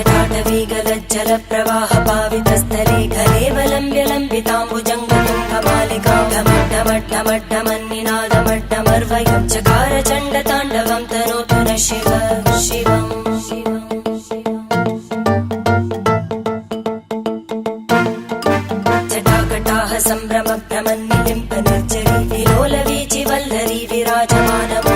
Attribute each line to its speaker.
Speaker 1: जटाटवीगलज्जल प्रवाह पावितस्थले कलेवलम्ब्य लम्बिताम्बुजङ्गतुङ्गमालिकां ढमड्ढमड्ढमड्ढमन्निनादमड्ढमर्वयं चकार चण्डताण्डवं तनोतु नः शिव शिवम् जटाकटाह सम्भ्रम भ्रमन्निलिम्ब निर्जरी विलोलवीचि वल्लरी विराजमानम्